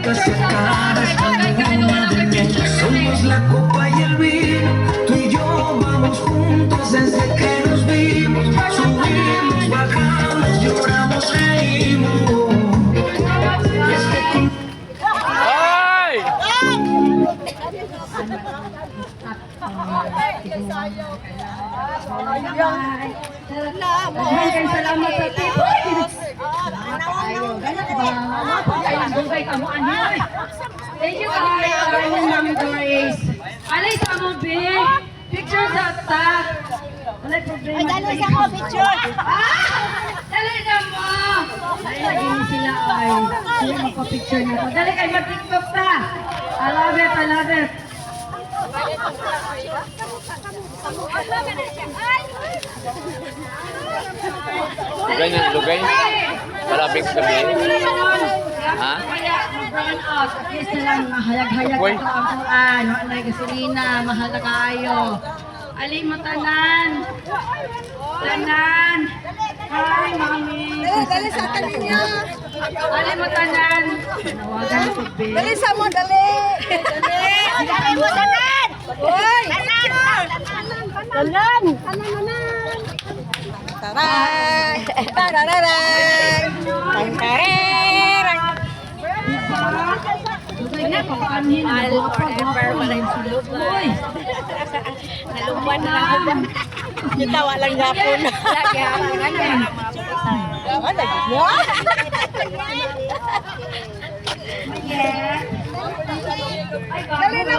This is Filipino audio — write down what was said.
únicas caras cuando somos la copa y el vino. Tú y yo vamos juntos desde que nos vimos. Subimos, bajamos, lloramos, reímos. Ay! Salamat sa tipo. Thank you kayo, Ma'am Doris. Alay sa mo, be. Picture sa ta. Alay problema. Ay, dalo sa ko, picture. Dali na mo. Ay, naging sila ay. Sila magpa-picture na to. Dali kayo mag-tiktok ta. I love it, I love it. Lugay na, lugay. Malapit kami. Ha? Kaya, mag-run out. At least na lang, mahayag-hayag Uy. ito ang Quran. Wala na gasolina, mahal na kayo. Ali mo tanan. Tanan. Hi, mami. Dali sa tanin niya. Ali mo tanan. Nawagan ko, be. Dali sa mo, dali. Dali mo, tanan. Uy. Tanan. Tanan. Tanan. Taray. Tarararay. Tarararay. Lugay na, pagkanin. Forever, wala yung sulog. Uy. Naluban na lang ako. Nitawa lang gapon. Lagi ako. Wala yun. Yeah. Dali na.